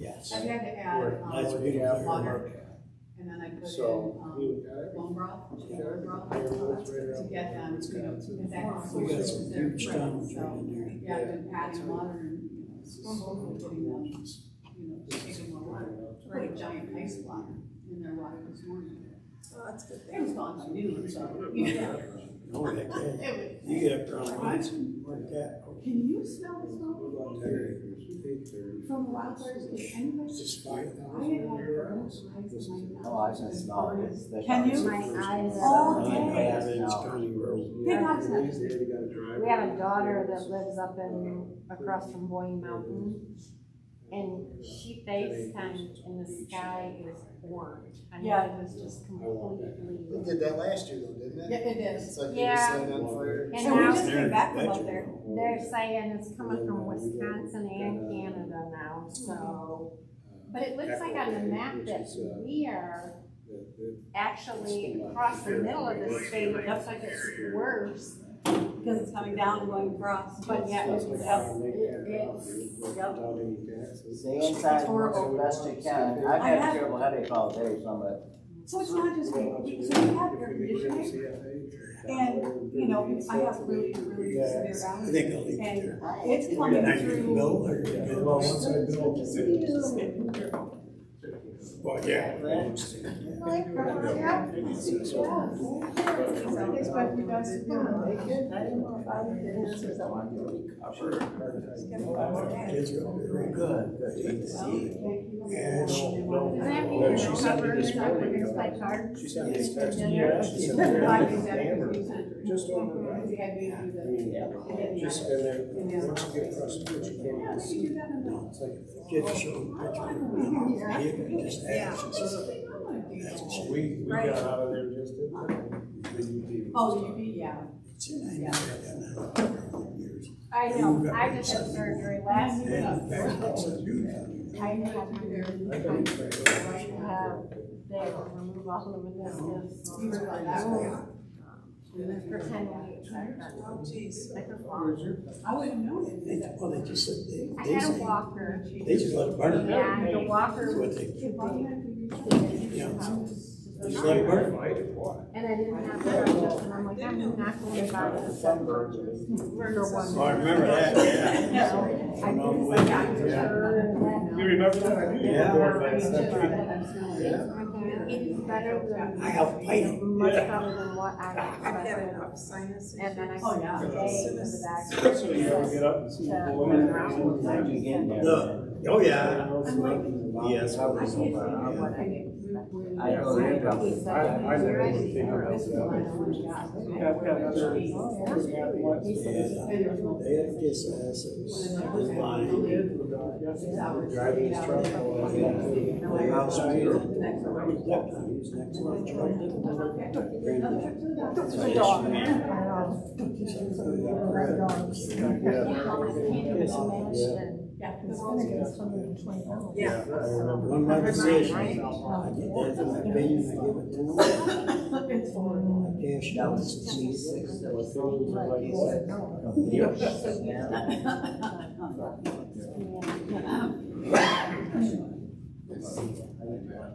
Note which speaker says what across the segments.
Speaker 1: Yes.
Speaker 2: I had to add
Speaker 1: That's beautiful.
Speaker 2: water, and then I put in bone broth, sugar broth, to get them, you know, because that
Speaker 1: We got some
Speaker 2: they're
Speaker 1: huge
Speaker 2: fresh,
Speaker 1: stones
Speaker 2: so,
Speaker 1: right in there.
Speaker 2: yeah, I've been adding water and, slowly getting them, taking more water. Put a giant ice block in their water this morning.
Speaker 3: Oh, that's good.
Speaker 2: It was gone by noon, so, yeah.
Speaker 1: Oh, heck yeah. You get up there on the lights and work that.
Speaker 2: Can you smell the smoke from the wildfires? Can anybody?
Speaker 1: Just fire.
Speaker 2: I had one of those eyes in my mouth.
Speaker 4: Oh, I can smell it.
Speaker 2: Can you?
Speaker 5: My eyes
Speaker 2: All
Speaker 5: are.
Speaker 2: day.
Speaker 1: Evans County Road.
Speaker 2: Big eyes.
Speaker 5: We have a daughter that lives up across from Boyne Mountain, and she FaceTimed and the sky is orange. I mean,
Speaker 2: Yeah.
Speaker 5: it was just completely.
Speaker 6: They did that last year though, didn't it?
Speaker 2: Yeah, it is.
Speaker 6: It's like they
Speaker 5: Yeah.
Speaker 6: were setting on fire.
Speaker 5: And
Speaker 2: And we
Speaker 5: now
Speaker 2: just came back from up there.
Speaker 5: they're saying it's coming from Wisconsin and Canada now, so. But it looks like on the map that we are actually across the middle of the state. It looks like it's worse.
Speaker 2: Because it's coming down and going across.
Speaker 5: But yeah, it's
Speaker 4: Stay inside as best you can. I've had a terrible headache all day, so I'm like.
Speaker 2: So it's not just me, so you have air conditioning, and, you know, I have really, really severe
Speaker 1: I
Speaker 2: allergies.
Speaker 1: think I'll leave it
Speaker 2: And
Speaker 1: there.
Speaker 2: it's coming through.
Speaker 1: Bill, or? Well, yeah. Kids are very good.
Speaker 7: She sent me a text. Just over that. Just been there. Once you get across the bridge, you can't even see. It's like,
Speaker 1: Get to show them a picture. You can just ask.
Speaker 7: we got out of there just in time.
Speaker 2: Oh, the UV, yeah.
Speaker 5: I know, I just had surgery last week. I had to have, they remove all the meniscus. For 10 weeks, I've done.
Speaker 3: Oh, jeez.
Speaker 2: I wouldn't know it.
Speaker 1: Well, they just said,
Speaker 5: I had a walker.
Speaker 1: they just let it burn.
Speaker 5: Yeah, the walker
Speaker 1: That's what
Speaker 5: was
Speaker 1: they,
Speaker 5: too big.
Speaker 1: just let it burn.
Speaker 5: And I didn't have crutches, and I'm like, I'm not going to buy this. For one.
Speaker 1: Oh, I remember that, yeah.
Speaker 5: I got her and then.
Speaker 7: You remember that? I do.
Speaker 1: Yeah.
Speaker 5: It is better than.
Speaker 1: I helped fight it.
Speaker 5: Much better than what I
Speaker 3: I've had
Speaker 5: expected.
Speaker 3: enough sinus
Speaker 5: And then I
Speaker 3: issues.
Speaker 2: Oh, yeah.
Speaker 5: today to the doctor.
Speaker 7: So you ever get up and see the boy?
Speaker 4: How'd you get there?
Speaker 1: Oh, yeah. Yes.
Speaker 4: I go there,
Speaker 7: I never would think about that.
Speaker 1: They had to kiss ass, it was fine.
Speaker 7: Driving his truck.
Speaker 1: My house was here. He was next to my truck.
Speaker 3: Yeah.
Speaker 1: One my decision, I get that from my opinion, I give it to him. I cash out the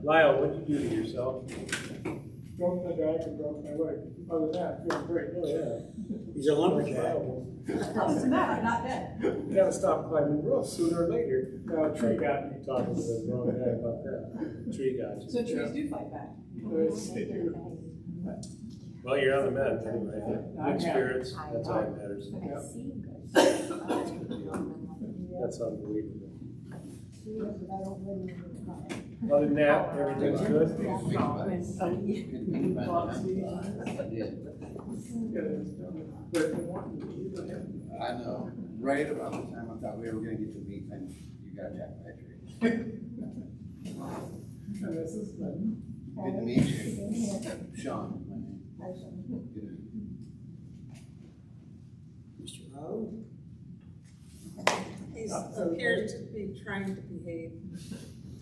Speaker 7: Lyle, what'd you do to yourself? Broke my back and broke my leg. Other than that, feeling great. Oh, yeah.
Speaker 1: He's a lumberjack.
Speaker 2: Doesn't matter, I'm not dead.
Speaker 7: You gotta stop climbing roofs sooner or later. Now, a tree got me talking to the wrong guy about that. Tree got you.
Speaker 2: So trees do fight back.
Speaker 7: Well, you're on the mend anyway. Good spirits, that's all that matters. That's unbelievable. Other than that, everything's good?
Speaker 6: I know, right about the time I thought we were gonna get to meet, and you got Jack Patrick. Good to meet you. Sean, my name. Good to meet you.
Speaker 1: Mr. Rao?
Speaker 3: He appears to be trying to behave.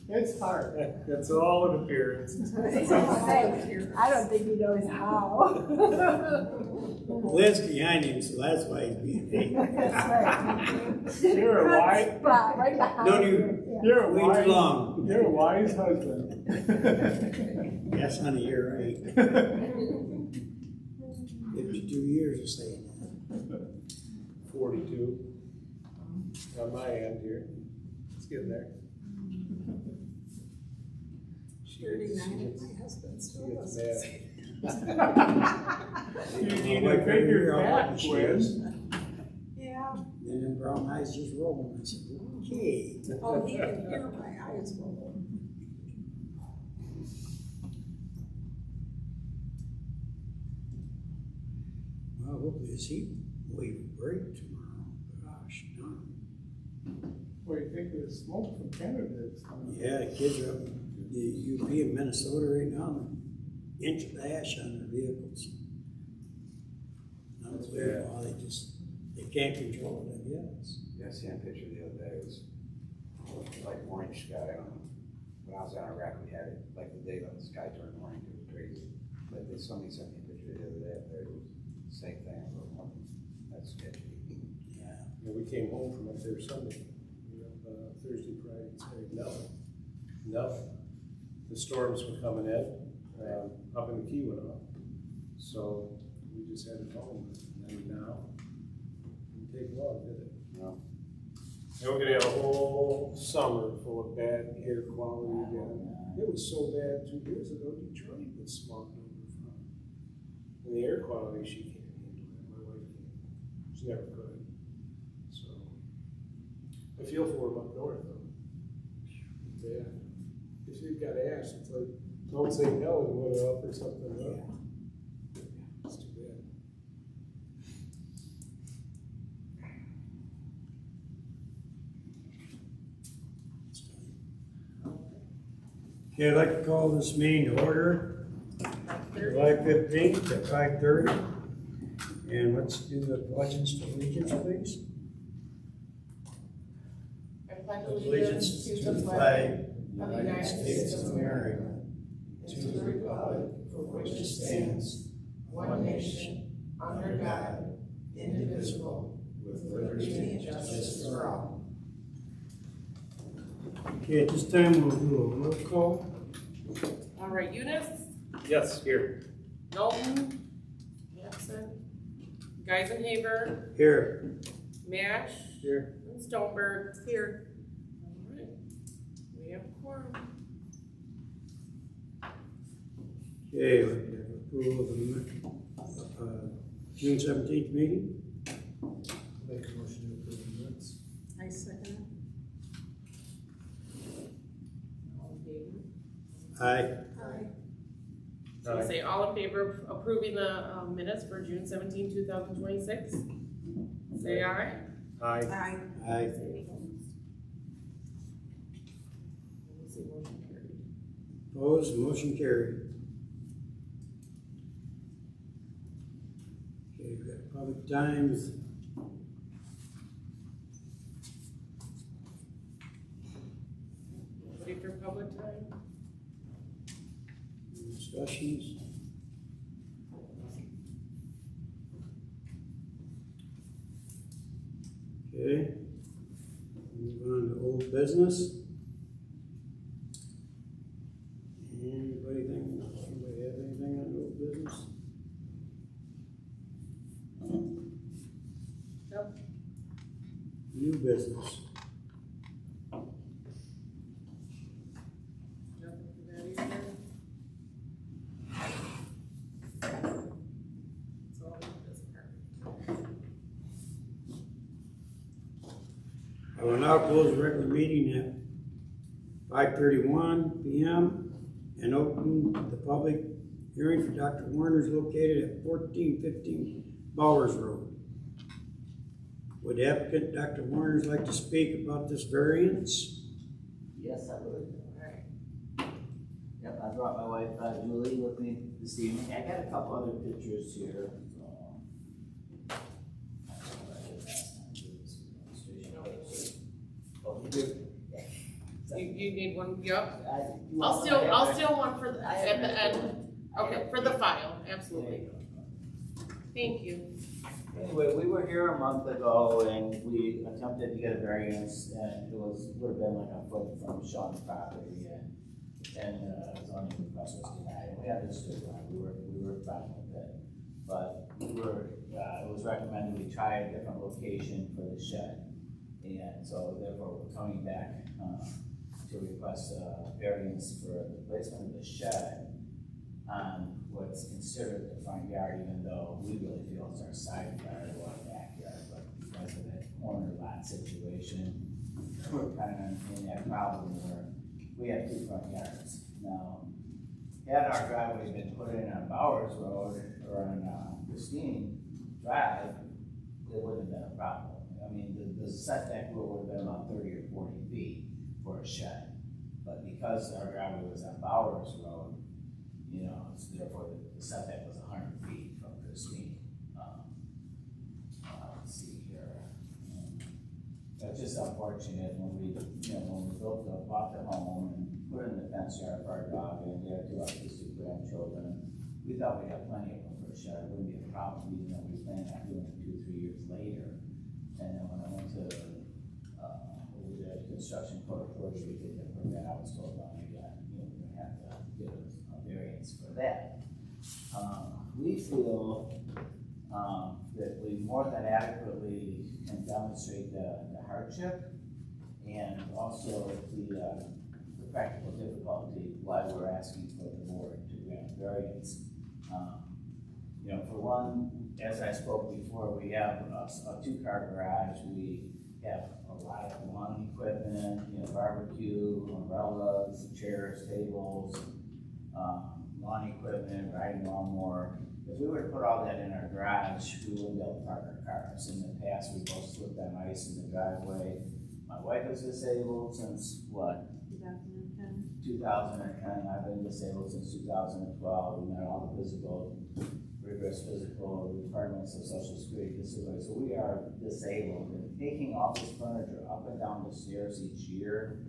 Speaker 7: It's hard. That's all an appearance.
Speaker 5: I don't think he knows how.
Speaker 1: Liz behind him, so that's why he's being paid.
Speaker 7: You're a wise,
Speaker 5: Spot right behind
Speaker 1: No,
Speaker 5: you.
Speaker 7: you're a
Speaker 1: Way too
Speaker 7: wise,
Speaker 1: long.
Speaker 7: you're a wise husband.
Speaker 1: Yes, honey, you're right. 52 years of saying that.
Speaker 7: 42 on my end here. It's getting there. She gets
Speaker 2: my husband still
Speaker 7: mad.
Speaker 1: You
Speaker 7: need to figure that, Gwyn.
Speaker 2: Yeah,
Speaker 1: And then brown eyes just rolling. I said, okay.
Speaker 2: oh, he can hear my eyes roll.
Speaker 1: Well, hopefully this heat wave will break tomorrow. Gosh, no.
Speaker 7: What do you think of the smoke from Canada that's coming?
Speaker 1: Yeah, the kids are up in the UP in Minnesota right now, an inch of ash on their vehicles. Unbelievable how they can't control it, I guess.
Speaker 6: Yeah, I seen a picture the other day, it was like orange sky. When I was in Iraq, we had it, like the day that the sky turned orange, it was crazy. But somebody sent me a picture the other day up there, it was the same thing, I was like, that's sketchy.
Speaker 1: Yeah.
Speaker 7: Yeah, we came home from up there Sunday, Thursday, Friday, Saturday, nothing. The storms were coming in, up in the Keweenaw, so we just had it home, and then now, it didn't take long, did it?
Speaker 6: No.
Speaker 7: And we're gonna have a whole summer full of bad air quality again. It was so bad 2 years ago, Detroit was smog number from. And the air quality, she can't handle it, my wife can't, she never could. So, I feel for them up north though. Yeah. If you've got ash, it's like, don't say hell and went up or something, huh? It's too bad.
Speaker 1: Okay, I'd like to call this meeting to order. July 15th at 5:30. And let's do the pledges to allegiance, please.
Speaker 3: I pledge
Speaker 1: Allegiance to the flag of the United States of America, to the republic for which it stands, one nation, under God, indivisible, with liberty and justice for all. Okay, at this time we'll do a roll call.
Speaker 3: All right, Youness,
Speaker 7: Yes, here.
Speaker 3: Knowlton, absent, Geisenhaver,
Speaker 1: Here.
Speaker 3: Maasch,
Speaker 7: Here.
Speaker 3: and Stoneburg. Here. All right, we have a quorum.
Speaker 1: Okay, we have approval of the June 17th meeting.
Speaker 7: Make a motion to approve the minutes.
Speaker 2: I second it.
Speaker 3: All in favor?
Speaker 1: Aye.
Speaker 2: Aye.
Speaker 3: So we say all in favor of approving the minutes for June 17, 2026? Say aye.
Speaker 7: Aye.
Speaker 2: Aye.
Speaker 1: Aye.
Speaker 3: Say opposed. Say motion carried.
Speaker 1: Opposed, motion carried. Okay, we've got public times.
Speaker 3: Ready for public time?
Speaker 1: Discussions? Okay. Move on to old business. Anybody have anything on old business?
Speaker 3: Nope.
Speaker 1: New business.
Speaker 3: Nothing for that either. It's all in this part.
Speaker 1: I will now close the regular meeting at 5:31 p.m. and open the public hearing for Dr. Warner's located at 1415 Bowers Road. Would the applicant, Dr. Warner's, like to speak about this variance?
Speaker 4: Yes, I would.
Speaker 3: Alright.
Speaker 4: Yep, I brought my wife Julie with me this evening. I got a couple other pictures here. Oh, you do?
Speaker 3: You need one, yep.
Speaker 4: You
Speaker 3: I'll
Speaker 4: want
Speaker 3: steal,
Speaker 4: one?
Speaker 3: I'll steal one for,
Speaker 4: I have
Speaker 3: at the
Speaker 4: an extra
Speaker 3: end.
Speaker 4: one.
Speaker 3: Okay, for the file, absolutely. Thank you.
Speaker 4: Anyway, we were here a month ago and we attempted to get a variance and it would have been like a foot from Sean's property and zoning request was denied. And we understood why, we were fine with it. But it was recommended we try a different location for the shed. And so therefore we're coming back to request a variance for the placement of the shed on what's considered the front yard, even though we really feel it's our side yard or our backyard, but because of that corner lot situation, we're kind of in that problem where we have two front yards. Now, had our driveway been put in on Bowers Road or on Christine Drive, it wouldn't have been a problem. I mean, the setback rule would have been about 30 or 40 feet for a shed. But because our driveway was on Bowers Road, you know, so therefore the setback was 100 feet from Christine. Let's see here. That's just unfortunate when we bought the home and put in the fence yard for our dog, and we have two autistic grandchildren. We thought we'd have plenty of them for a shed. It wouldn't be a problem, even though we planned on doing it 2 or 3 years later. And then when I went to the construction code authority to get the permit, I was told, well, we're gonna have to get a variance for that. We feel that we more than adequately can demonstrate the hardship and also the practical difficulty why we're asking for the board to grant variance. You know, for one, as I spoke before, we have a 2-car garage. We have a lot of lawn equipment, you know, barbecue, umbrellas, chairs, tables, lawn equipment, riding lawnmower. If we were to put all that in our garage, we wouldn't be able to park our cars. In the past, we both slipped on ice in the driveway. My wife is disabled since what?
Speaker 2: 2010.
Speaker 4: 2010. I've been disabled since 2012. We met all the rigorous physical requirements of Social Security disability. So we are disabled, and taking all this furniture up and down the stairs each year,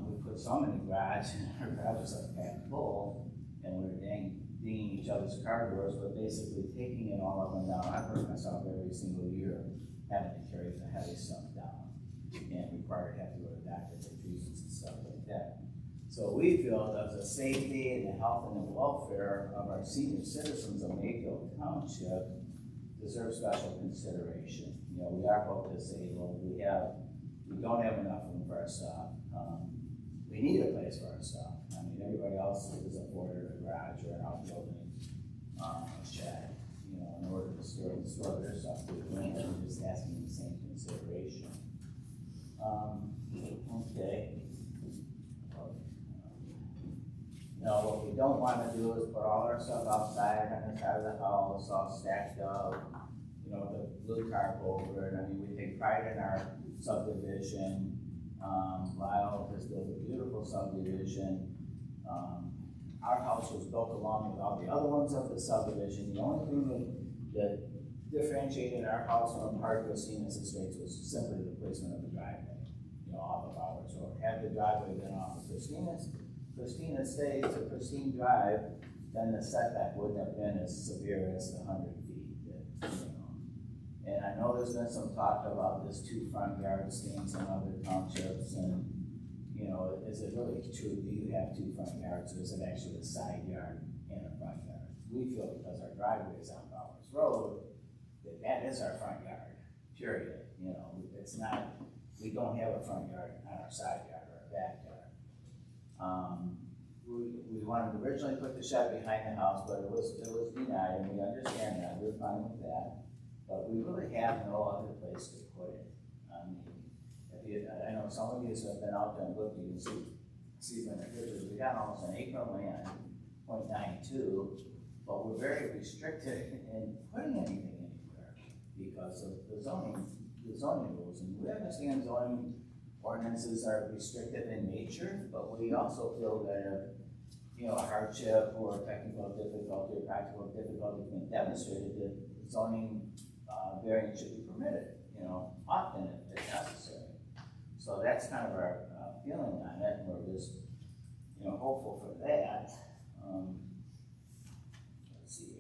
Speaker 4: we put some in the garage, and our garage is like half full, and we're dinging each other's car doors, but basically taking it all up and down. I hurt myself every single year having to carry the heavy stuff down, and required to have to go to doctor's treatments and stuff like that. So we feel that the safety and the health and the welfare of our senior citizens of Mayfield Township deserve special consideration. You know, we are both disabled. We don't have enough room for our stuff. We need a place for our stuff. I mean, everybody else is afforded a garage or an outbuilding, a shed, you know, in order to store their stuff. We're just asking the same consideration. Okay. Now, what we don't want to do is put all our stuff outside on the side of the house, all stacked up, you know, the blue tarp over it. I mean, we take pride in our subdivision. Lyle has built a beautiful subdivision. Our house was built along with all the other ones of the subdivision. The only thing that differentiated our house from part of Christina's estates was simply the placement of the driveway, you know, off of Bowers Road. Had the driveway been off of Christine Estates or Christine Drive, then the setback wouldn't have been as severe as the 100 feet. That, you know. And I know there's been some talk about this 2 front yards things in other townships, and you know, is it really true? Do you have 2 front yards, or is it actually a side yard and a front yard? We feel because our driveway is on Bowers Road, that is our front yard, period. You know, it's not, we don't have a front yard on our side yard or our backyard. We wanted to originally put the shed behind the house, but it was denied, and we understand that. We're fine with that. But we really have no other place to put it. I mean, I know some of you have been out there and looked, you can see from the pictures, we got almost an acre of land, 0.92, but we're very restricted in putting anything anywhere because of the zoning rules. And we understand zoning ordinances are restrictive in nature, but we also feel that if, you know, a hardship or technical difficulty or practical difficulty has been demonstrated, that zoning variance should be permitted, you know, often if necessary. So that's kind of our feeling on it, and we're just, hopeful for that. Let's see,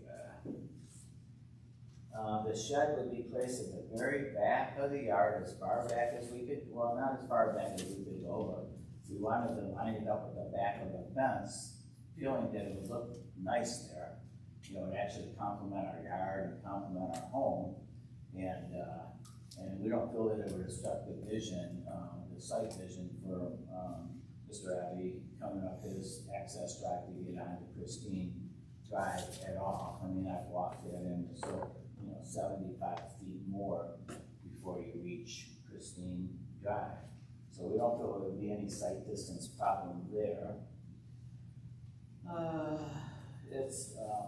Speaker 4: the shed would be placed at the very back of the yard, as far back as we could, well, not as far back as we could go, but we wanted to line it up with the back of the fence, feeling that it would look nice there. It actually complement our yard and complement our home, and we don't feel that it would obstruct the vision, the site vision for, Mr. Abbey coming up his access drive to get onto Christine Drive at all. I mean, I've walked it in, so, 75 feet more before you reach Christine Drive. So we don't feel there would be any site distance problem there.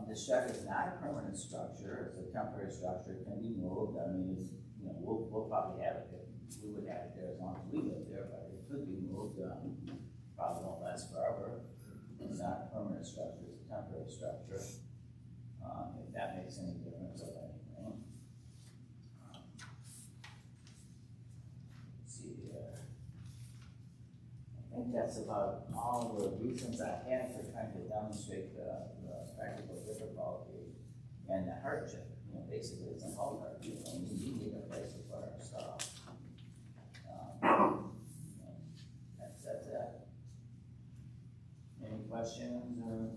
Speaker 4: The shed is not a permanent structure, it's a temporary structure, it can be moved. I mean, it's, we'll probably have it, we would have it there as long as we live there, but it could be moved, probably won't last forever. It's not a permanent structure, it's a temporary structure. If that makes any difference of anything. Let's see here. I think that's about all the reasons I had for trying to demonstrate the practical difficulty and the hardship. Basically it's a whole hardship. We need a place to put our stuff. That's it. Any questions or?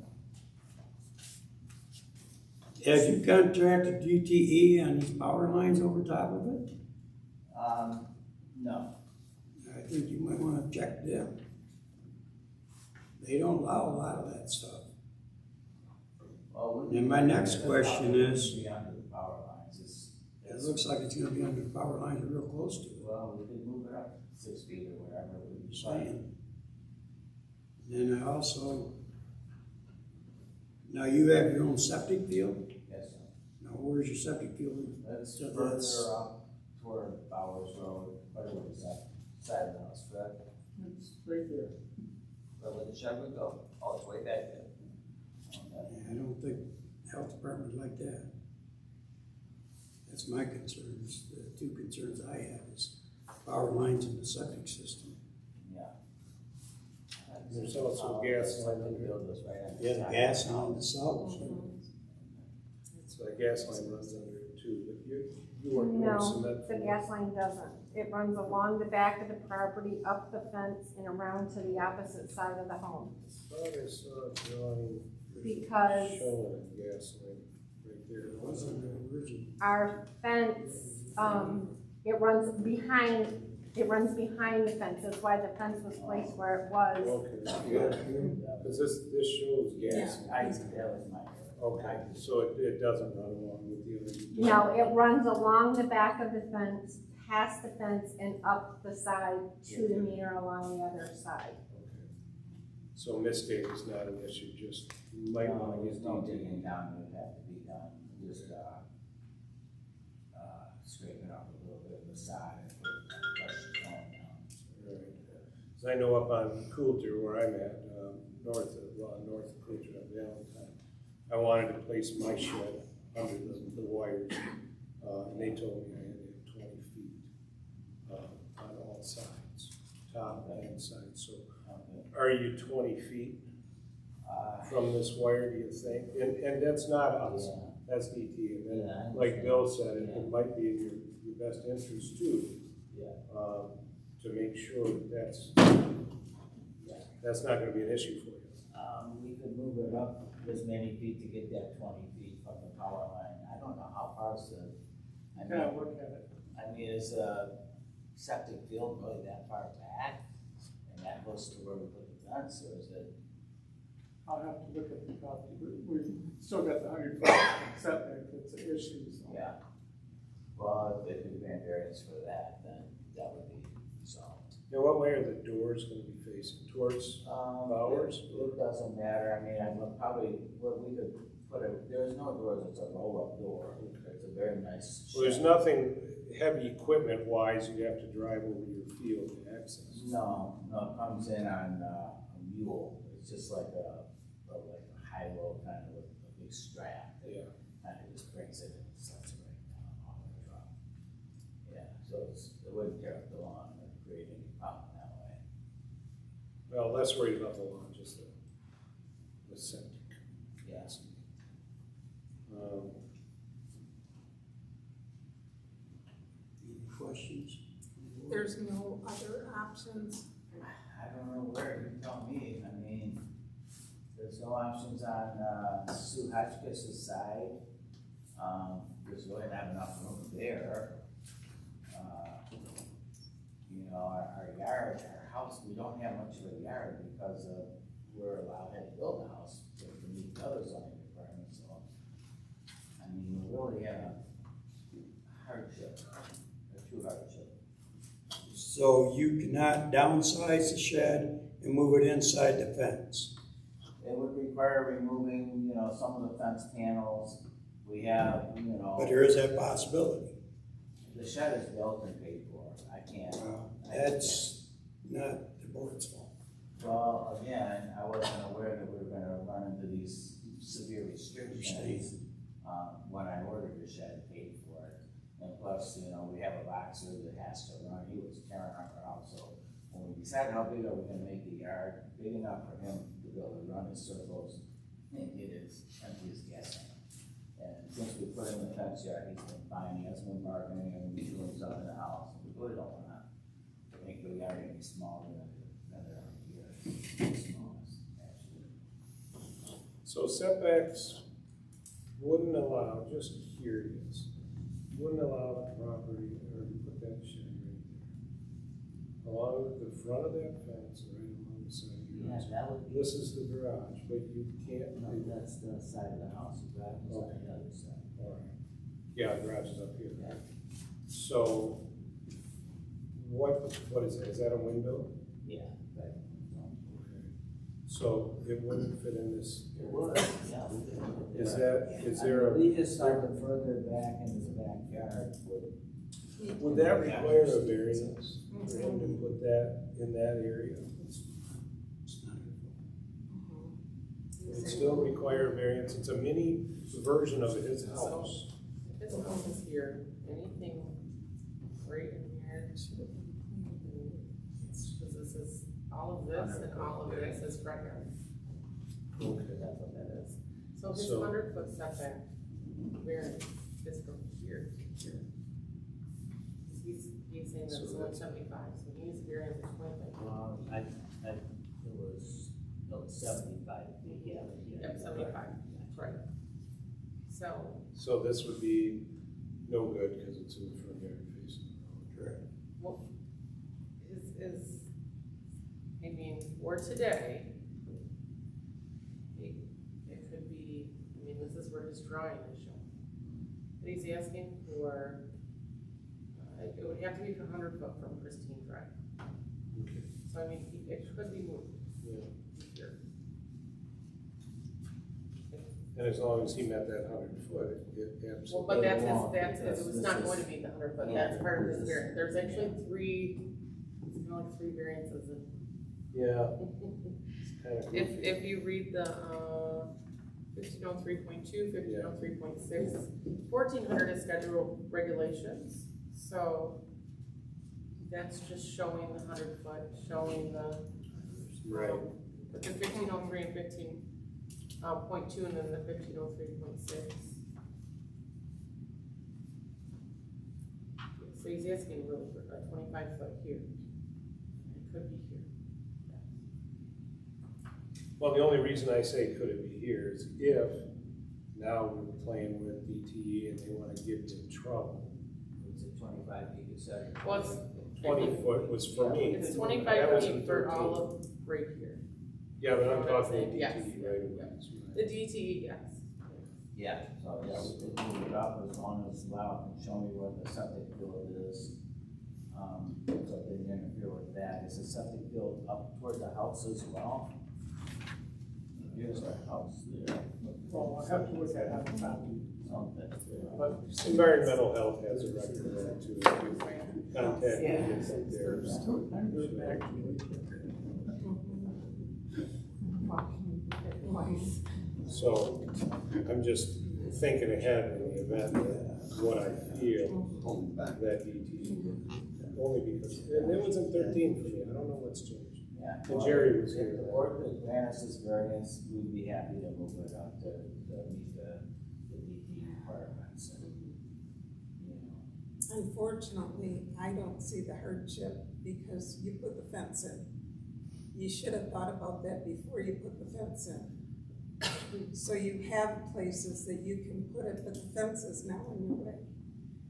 Speaker 1: Have you contacted DTE on these power lines over top of it?
Speaker 4: No.
Speaker 1: I think you might wanna check them. They don't allow a lot of that stuff.
Speaker 4: Well,
Speaker 1: And my next question is,
Speaker 4: be under the power lines.
Speaker 1: it looks like it's gonna be under the power lines or real close to it.
Speaker 4: Well, we could move it up 6 feet or whatever we decide.
Speaker 1: Saying. Then I also, now you have your own septic field?
Speaker 4: Yes, sir.
Speaker 1: Now where's your septic field?
Speaker 4: That's
Speaker 1: So
Speaker 4: further
Speaker 1: that's-
Speaker 4: up toward Bowers Road, what is that, side of the house, correct?
Speaker 2: It's right there.
Speaker 4: Where the shed would go, oh, it's way back there. Okay.
Speaker 1: Yeah, I don't think the health department would like that. That's my concerns. The two concerns I have is power lines and the septic system.
Speaker 4: Yeah.
Speaker 7: There's also a gas line under
Speaker 4: Build this right under
Speaker 1: Yeah, the
Speaker 4: top.
Speaker 1: gas line itself.
Speaker 7: So the gas line runs under it too, but you weren't doing
Speaker 5: No,
Speaker 7: cement.
Speaker 5: the gas line doesn't. It runs along the back of the property, up the fence, and around to the opposite side of the home.
Speaker 7: Thought I saw a drawing
Speaker 5: Because
Speaker 7: showing a gas line right there.
Speaker 1: It wasn't the original.
Speaker 5: our fence, it runs behind the fence. That's why the fence was placed where it was.
Speaker 7: Okay, yeah, because this shows gas.
Speaker 4: That was my.
Speaker 7: Okay, so it doesn't run along with the other.
Speaker 5: No, it runs along the back of the fence, past the fence, and up the side to the meter along the other side.
Speaker 7: Okay. So mistake is not an issue, just you might want to
Speaker 4: There's
Speaker 7: get
Speaker 4: no
Speaker 7: detailed.
Speaker 4: digging down, it would have to be done, just, scrape it up a little bit of the side and put fresh stone down.
Speaker 7: Right. So I know up on Coulter where I'm at, north of Coulter on Valentine, I wanted to place my shed under the wires, and they told me I had to have 20 feet on all sides, top and side. So
Speaker 4: Okay.
Speaker 7: are you 20 feet from this wire, do you think? And that's not us,
Speaker 4: Yeah.
Speaker 7: that's DT. And then,
Speaker 4: Yeah, I
Speaker 7: like Bill said,
Speaker 4: Yeah.
Speaker 7: it might be in your best interest too,
Speaker 4: Yeah.
Speaker 7: to make sure that's not gonna be an issue for you.
Speaker 4: We could move it up this many feet to get that 20 feet from the power line. I don't know how far it's
Speaker 2: Look at it.
Speaker 4: I mean, is a septic field really that far back? And that goes to where we put the fence, or is it?
Speaker 8: I'll have to look at the property, but we've still got the 100-foot setback that's an issue, so.
Speaker 4: Yeah. Well, if they could grant variance for that, then that would be solved.
Speaker 7: Now, what way are the doors gonna be facing? Towards Bowers?
Speaker 4: It doesn't matter, I mean, I would probably, well, we could put there's no doors, it's a roll-up door. It's a very nice
Speaker 7: Well, there's
Speaker 4: shed.
Speaker 7: nothing heavy equipment wise you have to drive over your field to access.
Speaker 4: No, it comes in on a mule. It's just like a high-low kind of with a big strap.
Speaker 7: Yeah.
Speaker 4: Kind of just brings it and sets it right down on the truck. Yeah, so it wouldn't tear up the lawn or create any problem that way.
Speaker 7: Well, less worried about the lawn, just the septic.
Speaker 4: Yes.
Speaker 1: Any questions?
Speaker 9: There's no other options.
Speaker 4: I don't know where, you tell me, I mean, there's no options on, Sue Hotchkiss's side. Because we don't have enough room there. You know, our yard, our house, we don't have much of a yard because we're allowed to build a house to meet the other zoning requirements, so. I mean, we really have a hardship, a true hardship.
Speaker 1: So you cannot downsize the shed and move it inside the fence?
Speaker 4: It would require removing, you know, some of the fence panels. We have, you know.
Speaker 1: But there is that possibility.
Speaker 4: The shed is built and paid for. I can't.
Speaker 1: That's not the board's fault.
Speaker 4: Well, again, I wasn't aware that we were gonna run into these severe restrictions, when I ordered the shed, paid for it. And plus, you know, we have a boxer that has to run, he was tearing our house, so when we decided how big are we gonna make the yard, big enough for him to be able to run his circles and get his empty as gas tank. And since we put in the fence yard, he's been fine, he hasn't been barking, and he's doing stuff in the house. We really don't wanna make the yard any smaller than they're here. Smallest, actually.
Speaker 7: So setbacks wouldn't allow, just curious, wouldn't allow the property, or to put that shed right there. Along the front of that fence, right along the side of your
Speaker 4: Yeah,
Speaker 7: house.
Speaker 4: that would be,
Speaker 7: This is the garage, but you can't.
Speaker 4: no, that's the side of the house, the garage is on the other side.
Speaker 7: All right. Yeah, the garage is up here.
Speaker 4: Yeah.
Speaker 7: So, what is it? Is that a window?
Speaker 4: Yeah, right.
Speaker 7: So it wouldn't fit in this.
Speaker 4: It would, yeah.
Speaker 7: Is there a?
Speaker 4: We just started further back into the backyard.
Speaker 7: Would that require a variance for him to put that in that area?
Speaker 1: It's not
Speaker 7: It would still require a variance. It's a mini version of his house.
Speaker 3: If it's house here, anything right in here. Because this is all of this and all of this is front yard.
Speaker 7: Okay.
Speaker 3: That's what that is. So his
Speaker 7: So-
Speaker 3: 100-foot setback variance is from here to here. He's saying that it's 175, so he needs a variance of 25.
Speaker 4: It was 75 feet, yeah.
Speaker 3: Yep, 75, right.
Speaker 7: So this would be no good because it's in the front yard facing the road.
Speaker 1: Correct.
Speaker 3: Well, I mean, for today, it could be, I mean, this is where his drawing is shown. But he's asking for, it would have to be 100 foot from Christine Drive.
Speaker 7: Okay.
Speaker 3: So I mean, it could be moved
Speaker 7: Yeah.
Speaker 3: here.
Speaker 7: And as long as he met that 100 foot, it absolutely.
Speaker 3: Well, but that's
Speaker 4: Because
Speaker 3: it was
Speaker 4: this
Speaker 3: not
Speaker 4: is-
Speaker 3: going to be the 100 foot,
Speaker 4: Yeah,
Speaker 3: that's part of his
Speaker 4: this-
Speaker 3: variance. There's actually it's kind of like three variances in.
Speaker 7: Yeah. It's kind of goofy.
Speaker 3: If you read the 1503.2, 1503.6, 1400 is schedule regulations, so that's just showing the 100 foot, showing the.
Speaker 7: Right.
Speaker 3: But the 1503 and 15.2 and then the 1503.6. So he's asking really for a 25 foot here. It could be here.
Speaker 7: Well, the only reason I say could it be here is if now we're playing with DTE and they want to give him trouble.
Speaker 4: It's a 25 feet, you said.
Speaker 3: Well, it's
Speaker 7: 20 foot was for me.
Speaker 3: It's
Speaker 7: That
Speaker 3: 25
Speaker 7: was
Speaker 3: feet
Speaker 7: in
Speaker 3: for
Speaker 7: 13.
Speaker 3: all of right here.
Speaker 7: Yeah, but I'm
Speaker 3: You know what I'm
Speaker 7: talking
Speaker 3: saying?
Speaker 7: DTE
Speaker 3: Yes.
Speaker 7: right away.
Speaker 3: The DTE, yes.
Speaker 4: Yeah, so yeah, we could move it up as long as Lau can show me what the septic field is. So it didn't interfere with that. Is the septic field up toward the house as well? Here's our house there.
Speaker 8: Well, I'll have to look at how to copy.
Speaker 7: But environmental health has a record of that too. If you contact
Speaker 4: Yeah.
Speaker 7: them, there's. So I'm just thinking ahead in the event that what I feel that DTE, only because, and it was in 13 for me, I don't know what's changed.
Speaker 4: Yeah,
Speaker 7: And Jerry was
Speaker 4: If
Speaker 7: here.
Speaker 4: the board could grant us this variance, we'd be happy to move it up to meet the DT requirements and, you know.
Speaker 9: Unfortunately, I don't see the hardship because you put the fence in. You should have thought about that before you put the fence in. So you have places that you can put it, but the fence is now in your way.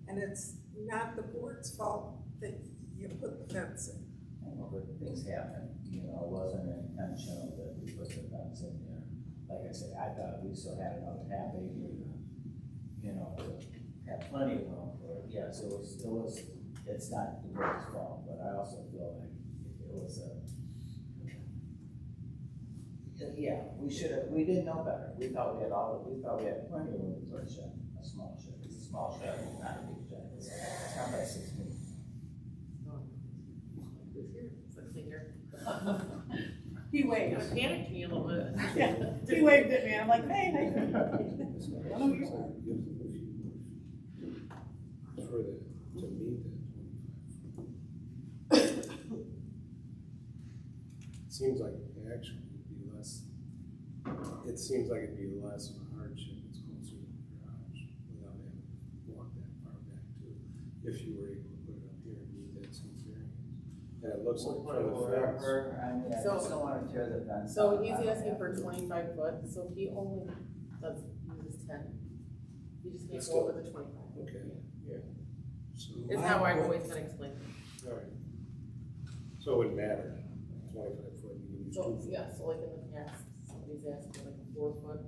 Speaker 9: And it's not the board's fault that you put the fence in.
Speaker 4: I know, but things happen, you know, it wasn't intentional that we put the fence in there. Like I said, I thought we still had about half acre, you know, to have plenty of room for it. Yes, it's not the board's fault, but I also feel like it was we didn't know better. We thought we had plenty of room for a shed, a small shed. It's a small shed, it's not a big shed. It's not by 6 feet.
Speaker 2: He
Speaker 3: It
Speaker 2: waved.
Speaker 3: panicked me a little bit.
Speaker 2: Yeah, he waved at me, I'm like, hey, hey.
Speaker 7: For the, to meet that 25. Seems like actually it'd be less, it seems like it'd be less of a hardship, it's closer to the garage without having to walk that far back too. If you were able to put it up here and meet that same variance. And it looks like from the fence.
Speaker 4: I mean, I just don't wanna tear the fence.
Speaker 3: So
Speaker 4: down.
Speaker 3: he's
Speaker 4: I don't
Speaker 3: asking
Speaker 4: have
Speaker 3: for
Speaker 4: to.
Speaker 3: 25 foot, so he only does, uses 10. He just can't
Speaker 7: That's
Speaker 3: go
Speaker 7: good.
Speaker 3: over the 25.
Speaker 7: Okay, yeah. So,
Speaker 3: It's how I've always been explaining.
Speaker 7: all right. So it wouldn't matter, 25 foot, you can use 2
Speaker 3: So,
Speaker 7: foot.
Speaker 3: yeah, so like in the past, somebody's asked for like a 4 foot,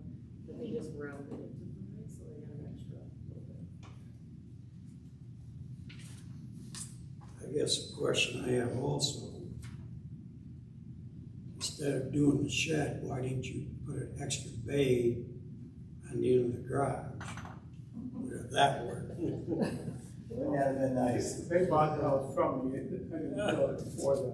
Speaker 3: then they just rounded it to 5, so they got an extra little bit.
Speaker 1: I guess the question I have also, instead of doing the shed, why didn't you put an extra bay on the end of the garage? Would that work?
Speaker 4: Wouldn't that have been nice?
Speaker 8: They bought the house from me, I didn't build it for them.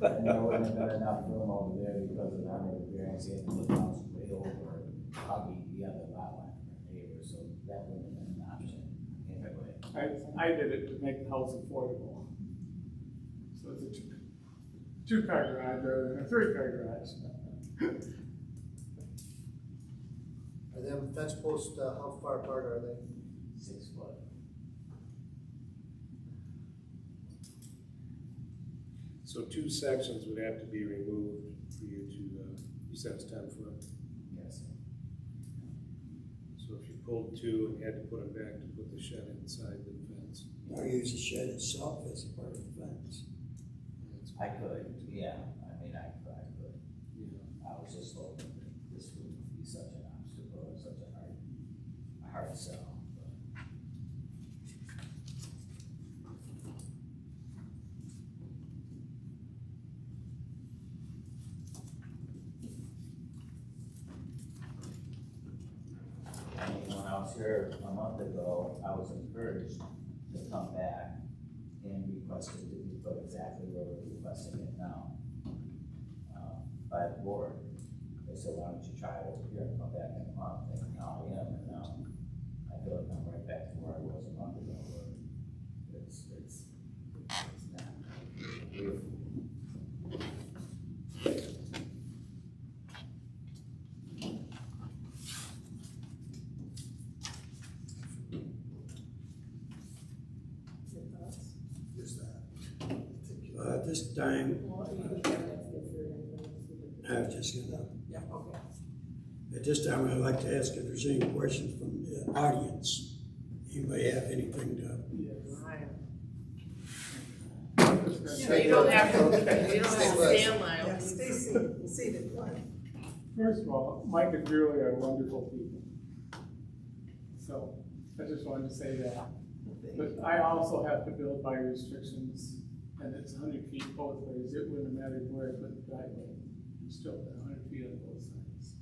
Speaker 4: And there wouldn't have been enough room over there because of how many variance you had to put the house way over, probably the other lot line for a neighbor, so that wouldn't have been an option anyway.
Speaker 8: I did it to make the house affordable. So it's a two-car garage rather than a three-car garage.
Speaker 10: Are them fence posts, how far apart are they?
Speaker 4: 6 foot.
Speaker 7: So 2 sections would have to be removed for you to, you said it's 10 foot.
Speaker 4: Yes.
Speaker 7: So if you pulled 2 and had to put them back to put the shed inside the fence.
Speaker 1: Or use the shed itself as a part of the fence?
Speaker 4: I could, yeah, I mean, I could.
Speaker 7: Yeah.
Speaker 4: I was just hoping that this wouldn't be such an obstacle or such a hard sell. But when I was here a month ago, I was encouraged to come back and request it to be put exactly where we're requesting it now, by the board. They said, why don't you try it over here and come back in a month? And now I am, and now I feel like I'm right back to where I was a month ago, where it's not real.
Speaker 1: Just that. At this time, I was just gonna,
Speaker 3: Yeah, okay.
Speaker 1: at this time, I'd like to ask if there's any questions from the audience. Anybody have anything to?
Speaker 3: You don't have to, you don't have to stand
Speaker 9: Yeah,
Speaker 3: line.
Speaker 9: stay seated.
Speaker 8: First of all, Mike and Julie are wonderful people. So, I just wanted to say that. But I also have to build by restrictions, and it's 100 feet both ways. It wouldn't matter where I put the driveway. It's still 100 feet on both sides.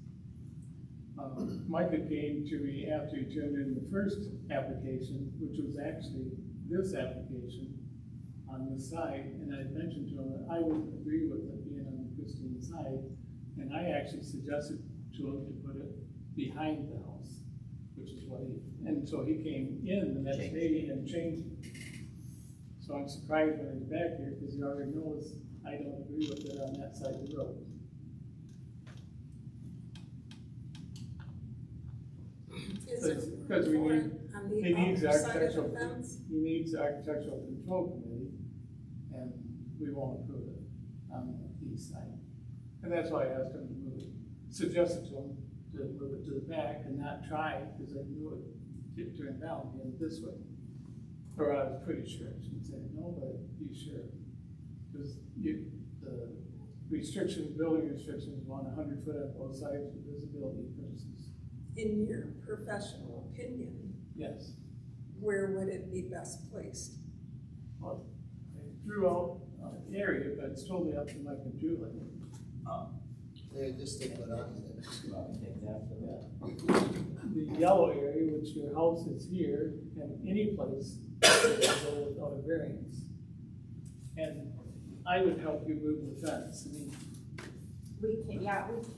Speaker 8: Mike had came to me after he turned in the first application, which was actually this application on this side, and I mentioned to him that I wouldn't agree with it being on the Christine side, and I actually suggested to him to put it behind the house, which is what he, and so he came in the next day and changed it. So I'm surprised when he's back here, because he already knows I don't agree with it on that side of the road.
Speaker 9: Is it
Speaker 8: Because we
Speaker 9: more
Speaker 8: need,
Speaker 9: on
Speaker 8: he
Speaker 9: the
Speaker 8: needs
Speaker 9: other side of
Speaker 8: architectural,
Speaker 9: the fence?
Speaker 8: he needs architectural control committee, and we won't approve it on the east side. And that's why I asked him to move it, suggested to him to move it to the back and not try, because I knew it get turned down, and this way. Or I was pretty sure, I shouldn't say no, but be sure. Because the restrictions, building restrictions want 100 foot on both sides for visibility purposes.
Speaker 9: In your professional opinion,
Speaker 8: Yes.
Speaker 9: where would it be best placed?
Speaker 8: Well, I drew out the area, but it's totally up to Mike and Julie.
Speaker 10: They just stick it on there.
Speaker 4: Well, we take that for that.
Speaker 8: The yellow area, which your house is here, and any place that go without a variance. And I would help you move the fence. I mean,
Speaker 5: We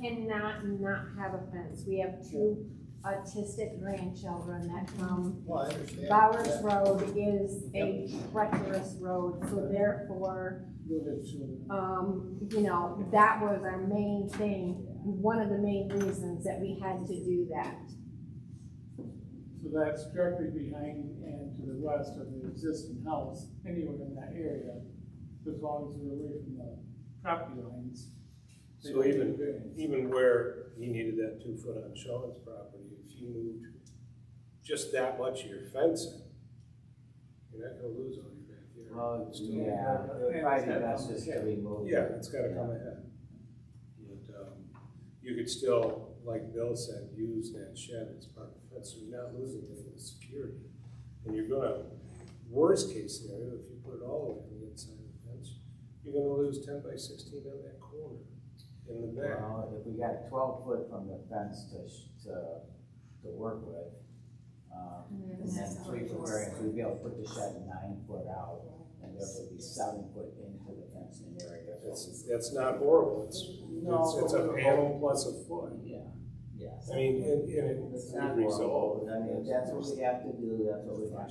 Speaker 5: cannot not have a fence. We have two autistic grandchildren that come.
Speaker 10: Well, I understand.
Speaker 5: Bowers
Speaker 10: Yeah.
Speaker 5: Road is a treacherous road, so therefore,
Speaker 8: go ahead, Julie.
Speaker 5: you know, that was our main thing, one of the main reasons that we had to do that.
Speaker 8: So that's directly behind and to the west of the existing house, anywhere in that area, as long as they're away from the property lines. they
Speaker 7: So
Speaker 8: don't need a variance.
Speaker 7: even where he needed that 2 foot on Sean's property, if you moved just that much of your fencing, you're not gonna lose all your backyard.
Speaker 4: Well,
Speaker 7: Still-
Speaker 4: yeah, it would probably be best just to remove.
Speaker 7: Yeah, it's gotta come ahead. But, you could still, like Bill said, use that shed as part of the fence, so you're not losing any of the security. And you're gonna, worst case scenario, if you put it all the way on the inside of the fence, you're gonna lose 10 by 16 on that corner in the back.
Speaker 4: Well, if we got 12 foot from the fence to work with, and then 3 foot variance, we'd be able to put the shed 9 foot out, and therefore be 7 foot into the fencing area.
Speaker 7: That's not horrible, it's a panel plus a foot.
Speaker 4: Yeah, yes.
Speaker 7: I mean, and
Speaker 4: It's
Speaker 7: it
Speaker 4: not
Speaker 7: resolved.
Speaker 4: horrible. I mean, if that's what we have to do, that's what we have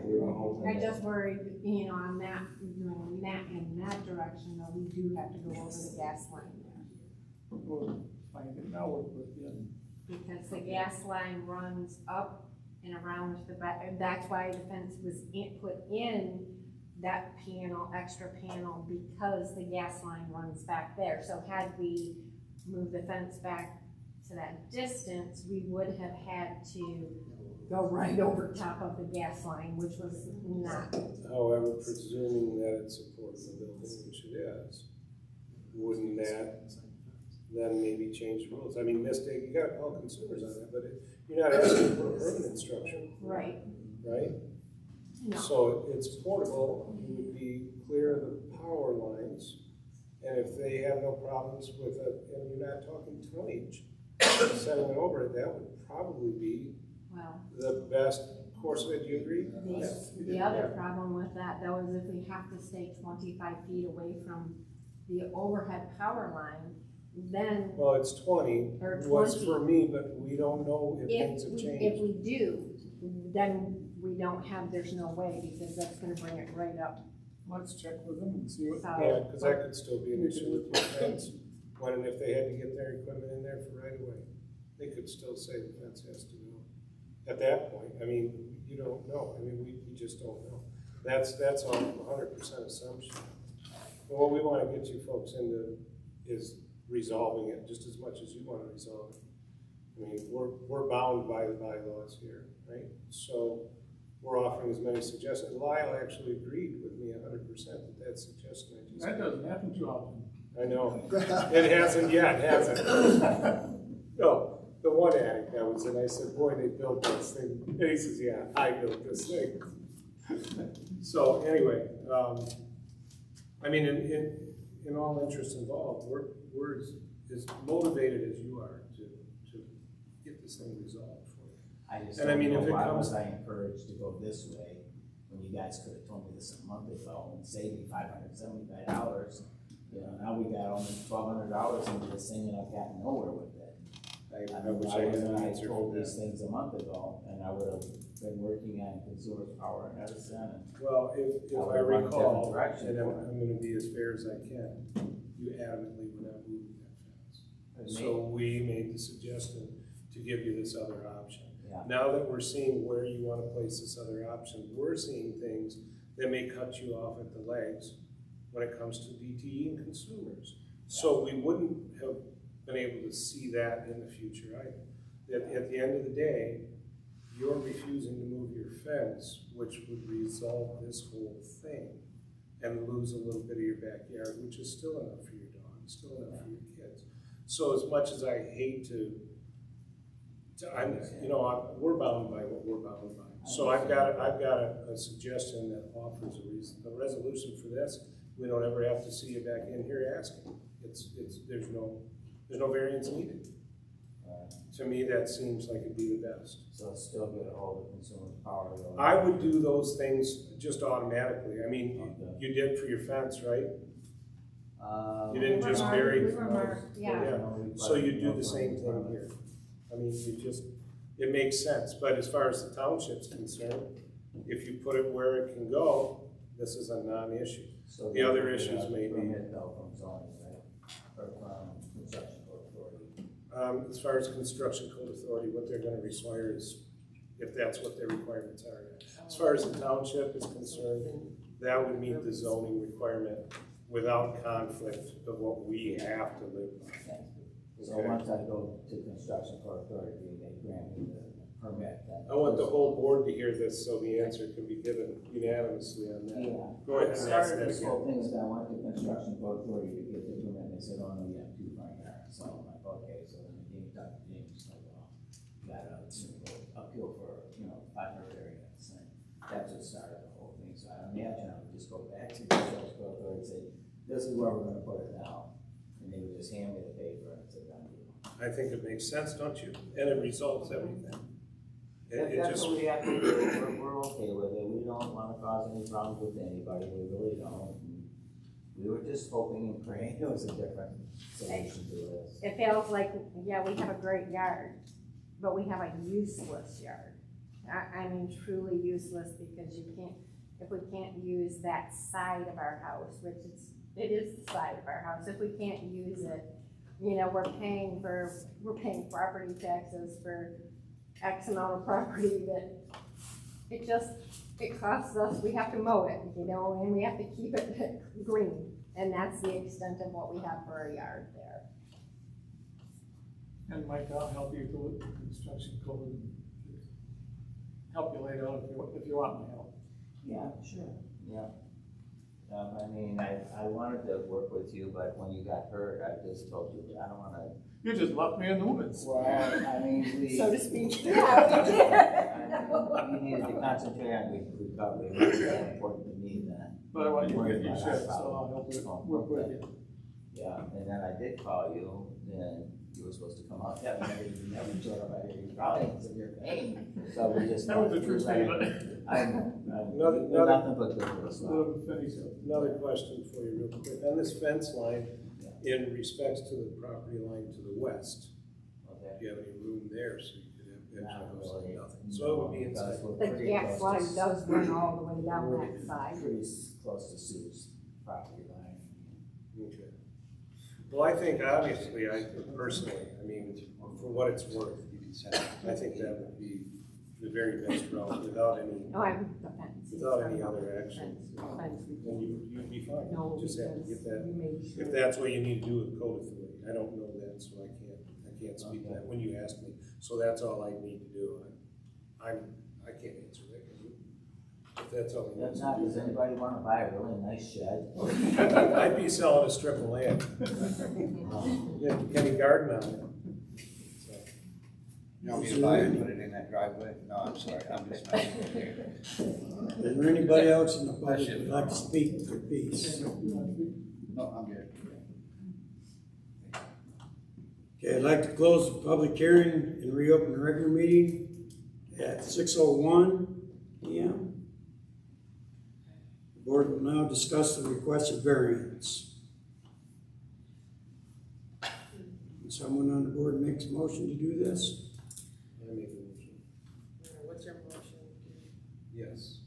Speaker 4: to do. We're hoping
Speaker 5: I
Speaker 4: that-
Speaker 5: just worried, you know, on that, doing that in that direction, though, we do have to go over the gas line there.
Speaker 8: We'll find it now, work with you.
Speaker 5: Because the gas line runs up and around the back, and that's why the fence was put in that panel, extra panel, because the gas line runs back there. So had we moved the fence back to that distance, we would have had to go right over top of the gas line, which was not.
Speaker 7: However, presuming that it supports the building, which it is, wouldn't that then maybe change the rules? I mean, mistake, you gotta call consumers on that, but you're not asking for a permanent structure,
Speaker 5: Right.
Speaker 7: right?
Speaker 5: No.
Speaker 7: So it's portable, you would be clear of the power lines, and if they have no problems with it, and you're not talking tonnage, sending it over it, that would probably be
Speaker 5: Well,
Speaker 7: the best course of it. Do you agree?
Speaker 5: the other problem with that, though, is if we have to stay 25 feet away from the overhead power line, then
Speaker 7: Well, it's 20,
Speaker 5: Or
Speaker 7: was
Speaker 5: 20.
Speaker 7: for me, but we don't know if things have
Speaker 5: if
Speaker 7: changed.
Speaker 5: we do, then we don't have, there's no way, because that's gonna bring it right up.
Speaker 8: Let's check with them and see what.
Speaker 5: So-
Speaker 7: Yeah, because that could still be an issue with the fence, when and if they had to get their equipment in there for right away, they could still say the fence has to go. At that point, I mean, you don't know, I mean, we just don't know. That's all 100% assumption. And what we want to get you folks into is resolving it just as much as you want to resolve it. I mean, we're bound by the bylaws here, right? So we're offering as many suggestions. Lyle actually agreed with me 100% that suggestion I just
Speaker 8: That
Speaker 7: made.
Speaker 8: doesn't happen too often.
Speaker 7: I know. It hasn't yet, has it? No, the one addict that was in, I said, boy, they built this thing. And he says, yeah, I built this thing. So anyway, I mean, in all interests involved, we're as motivated as you are to get this thing resolved for you.
Speaker 4: I just
Speaker 7: And I
Speaker 4: don't
Speaker 7: mean,
Speaker 4: know
Speaker 7: if it
Speaker 4: why
Speaker 7: comes-
Speaker 4: was I encouraged to go this way, when you guys could have told me this a month ago and saved me $575. You know, now we got almost $1,200 into this thing and I've gotten nowhere with it.
Speaker 7: I wish I had an answer for
Speaker 4: told these
Speaker 7: that.
Speaker 4: things a month ago, and I would have been working on consumer power and Edison, and
Speaker 7: Well, if
Speaker 4: I
Speaker 7: I
Speaker 4: would run a
Speaker 7: recall,
Speaker 4: different direction
Speaker 7: and
Speaker 4: for it.
Speaker 7: I'm gonna be as fair as I can, you adamantly were not moving that fence.
Speaker 4: It
Speaker 7: So we made the suggestion to give you this other option.
Speaker 4: Yeah.
Speaker 7: Now that we're seeing where you wanna place this other option, we're seeing things that may cut you off at the legs when it comes to DTE and consumers. So we wouldn't have been able to see that in the future either. At the end of the day, you're refusing to move your fence, which would resolve this whole thing and lose a little bit of your backyard, which is still enough for your dog, still enough for your kids. So as much as I hate we're bound by what we're bound by. So I've got a suggestion that offers a resolution for this. We don't ever have to see you back in here asking. There's no variance needed. To me, that seems like it'd be the best.
Speaker 4: So still get a hold of consumer power. Though.
Speaker 7: I would do those things just automatically. I mean, you did for your fence, right? You didn't just bury.
Speaker 5: Yeah.
Speaker 7: So you do the same thing here. I mean, it makes sense. But as far as the township's concerned, if you put it where it can go, this is a non-issue.
Speaker 4: So
Speaker 7: the other issues may be.
Speaker 4: Permit though from zoning, right? Or from construction code authority.
Speaker 7: As far as construction code authority, what they're gonna require is, if that's what their requirements are. As far as the township is concerned, that would meet the zoning requirement without conflict of what we have to live by.
Speaker 4: So
Speaker 7: Okay.
Speaker 4: once I go to construction code authority, they grant me the permit. Then
Speaker 7: I want the whole board to hear this so the answer can be given unanimously on that.
Speaker 4: Yeah.
Speaker 7: Go ahead and ask
Speaker 4: Started
Speaker 7: that
Speaker 4: this whole
Speaker 7: again.
Speaker 4: thing is I went to construction code authority to get the permit, and they said, oh no, you have 2 front yards. So I'm like, okay, so then you talk to James, like, well, you gotta appeal for, 500 variance. And that's what started the whole thing. So I imagine I would just go back to construction code authority and say, this is where we're gonna put it now. And they would just hand me the paper and say, done deal.
Speaker 7: I think it makes sense, don't you? And it resolves everything. It
Speaker 4: That's
Speaker 7: just,
Speaker 4: what we have to do. We're okay with it. We don't want to cause any problems with anybody. We really don't. We were just hoping and praying it was a different solution to this.
Speaker 5: It feels like, yeah, we have a great yard, but we have a useless yard. I mean, truly useless, because if we can't use that side of our house, which it is the side of our house, if we can't use it, we're paying property taxes for X amount of property that it costs us, we have to mow it, and we have to keep it green. And that's the extent of what we have for our yard there.
Speaker 8: And Mike, I'll help you with the construction code and help you later on if you want my help.
Speaker 4: Yeah, sure. Yeah. I mean, I wanted to work with you, but when you got hurt, I just told you that I don't want to.
Speaker 8: You just left me in the woods.
Speaker 4: Well, I mean,
Speaker 5: So to speak.
Speaker 4: Yeah, we did. You needed to concentrate on recovery. It's more important to me than.
Speaker 8: But I want you to get your
Speaker 4: worrying
Speaker 8: shit,
Speaker 4: about
Speaker 8: so I'll help you work with you.
Speaker 4: Yeah, and then I did call you, then you were supposed to come out, yeah, you never showed up, I hear you crying in severe pain, so we just.
Speaker 8: That was the true statement.
Speaker 4: I'm
Speaker 7: Another-
Speaker 4: nothing but good for us.
Speaker 8: Let him finish it.
Speaker 7: another question for you real quick. On this fence line, in respects to the property line to the west,
Speaker 4: Okay.
Speaker 7: do you have any room there so you could have
Speaker 4: Not
Speaker 7: edge
Speaker 4: really.
Speaker 7: nothing? So it would be inside.
Speaker 4: Because we're
Speaker 5: The
Speaker 4: pretty
Speaker 5: gas
Speaker 4: close
Speaker 5: line
Speaker 4: to-
Speaker 5: does run all the way down
Speaker 4: we're
Speaker 5: that side.
Speaker 4: Pretty close to Sue's property line.
Speaker 7: Okay. Well, I think obviously, personally, I mean, for what it's worth, I think that would be the very best route without any other action. Then you'd be fine.
Speaker 5: No,
Speaker 7: Just have to get that.
Speaker 5: you made sure.
Speaker 7: If that's what you need to do with code authority, I don't know that, so I can't speak to that when you ask me. So that's all I need to do. I can't answer that. If that's all you need
Speaker 4: If
Speaker 7: to
Speaker 4: not,
Speaker 7: do.
Speaker 4: does anybody want to buy a really nice shed?
Speaker 7: I'd be selling a strip of land. Yeah, Kenny Garden on it. So,
Speaker 6: You want me to buy it and put it in that driveway? No, I'm sorry, I'm just messing with you.
Speaker 1: Is there anybody else in the public who would like to speak their piece?
Speaker 6: No, I'm good.
Speaker 1: Okay, I'd like to close the public hearing and reopen the regular meeting at 6:01 p.m. The board will now discuss the requested variance. Ms. Someone on the board makes a motion to do this?
Speaker 7: I make a motion.
Speaker 3: What's your motion?
Speaker 7: Yes.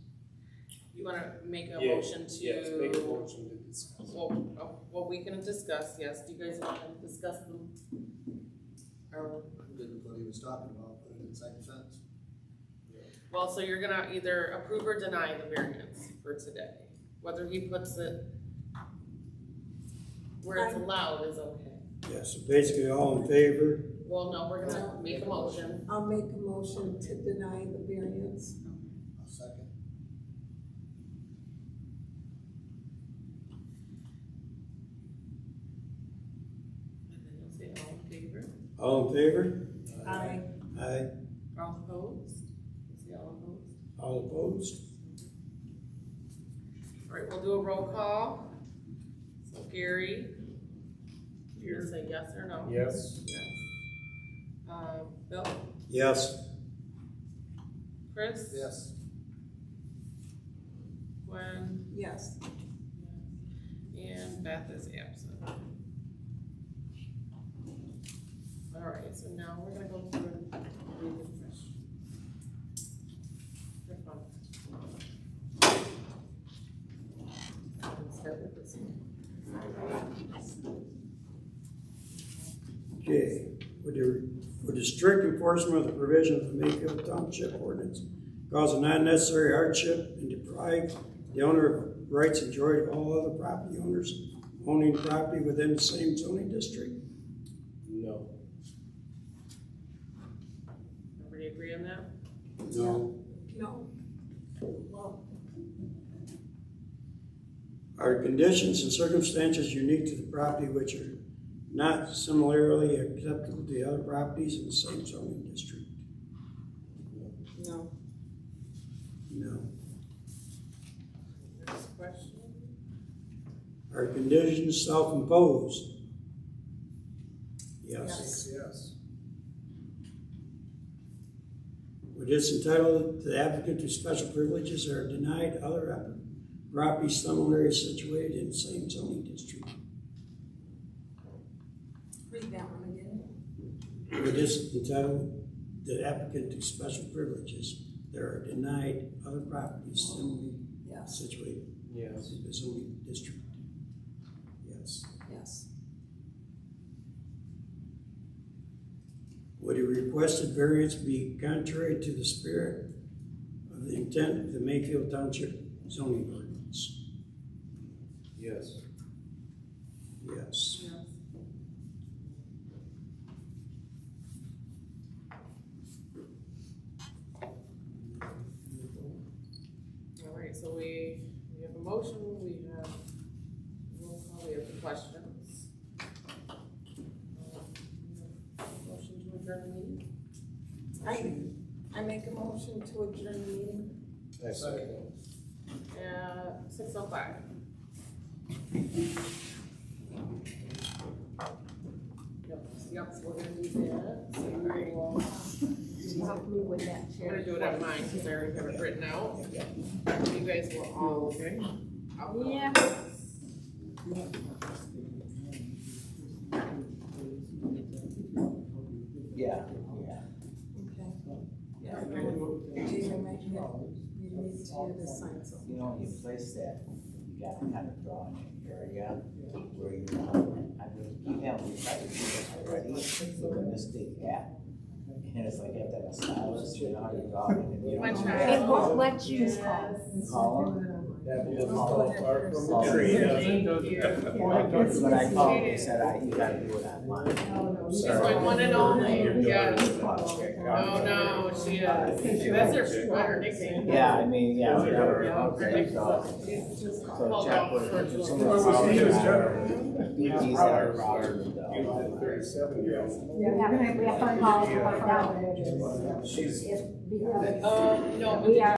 Speaker 3: You wanna make a
Speaker 7: Yeah,
Speaker 3: motion to?
Speaker 7: Yes, make a motion to discuss.
Speaker 3: Well, we can discuss, yes, do you guys wanna discuss them? Or,
Speaker 10: Didn't what he was talking about, put it inside the fence.
Speaker 3: well, so you're gonna either approve or deny the variance for today, whether he puts it where it's allowed is okay.
Speaker 1: Yeah, so basically all in favor?
Speaker 3: Well, no, we're gonna make a motion.
Speaker 9: I'll make a motion to deny the variance.
Speaker 10: I'll second.
Speaker 3: And then you'll say all in favor.
Speaker 1: All in favor?
Speaker 9: Aye.
Speaker 1: Aye.
Speaker 3: All opposed? Say all opposed.
Speaker 1: All opposed?
Speaker 3: All right, we'll do a roll call. So Gary, you say yes or no?
Speaker 7: Yes.
Speaker 3: Yes. Bill?
Speaker 1: Yes.
Speaker 3: Chris?
Speaker 10: Yes.
Speaker 3: Gwen?
Speaker 9: Yes.
Speaker 3: And Beth is absent. All right, so now we're gonna go through and read the question. For fun. Let's start with this one.
Speaker 1: Okay, would the strict enforcement of the provision of the Mayfield Township ordinance cause an unnecessary hardship and deprive the owner of rights enjoyed of all other property owners owning property within the same zoning district?
Speaker 7: No.
Speaker 3: Everybody agree on that?
Speaker 1: No.
Speaker 9: No. Well,
Speaker 1: Are conditions and circumstances unique to the property which are not similarly acceptable to the other properties in the same zoning district?
Speaker 9: no.
Speaker 1: No.
Speaker 3: Next question.
Speaker 1: Are conditions self-imposed?
Speaker 9: Yes.
Speaker 7: Yes.
Speaker 1: Would this entitle the applicant to special privileges or denied other properties similarly situated in the same zoning district?
Speaker 9: Read that one again.
Speaker 1: Would this entitle the applicant to special privileges that are denied other properties similarly
Speaker 9: Yes.
Speaker 1: situated
Speaker 7: Yes.
Speaker 1: in the zoning district? Yes.
Speaker 9: Yes.
Speaker 1: Would a requested variance be contrary to the spirit of the intent of the Mayfield Township zoning ordinance?
Speaker 7: Yes.
Speaker 1: Yes.
Speaker 3: Yes. All right, so we have a motion, we have roll call, we have the questions. Motion to adjourn the meeting?
Speaker 9: I make a motion to adjourn the meeting.
Speaker 7: I second.
Speaker 3: 6:05. Yep, so we're gonna do that. So we will-
Speaker 5: Help me with that
Speaker 3: I'm gonna do it on mine, because I already have it written out. You guys will all, okay?
Speaker 5: Yeah.
Speaker 4: Yeah, yeah.
Speaker 9: Okay. Yeah. Jayme, make it. You need to sign something.
Speaker 4: You know, you place that, you gotta kind of draw in an area where you know, I mean, you have, we tried to do this already, with this big gap. And it's like you have to have a stylus, you know how to draw it, and you
Speaker 3: My
Speaker 4: don't.
Speaker 3: child.
Speaker 5: It won't let you
Speaker 4: Column?
Speaker 7: That will fall apart from the tree.
Speaker 4: When I called, they said, you gotta do it online.
Speaker 3: She's my one and only, yes. Oh, no, she is. That's her nickname.
Speaker 4: Yeah, I mean, yeah, whatever.
Speaker 3: Yeah, her
Speaker 4: Okay,
Speaker 3: nickname.
Speaker 4: so
Speaker 3: Called
Speaker 4: check
Speaker 3: out
Speaker 4: with
Speaker 3: for-
Speaker 4: some of the. These are problems,
Speaker 7: You did 37-year-old.
Speaker 5: We have phone calls to find out.
Speaker 7: She's
Speaker 5: Because
Speaker 3: No,
Speaker 5: we are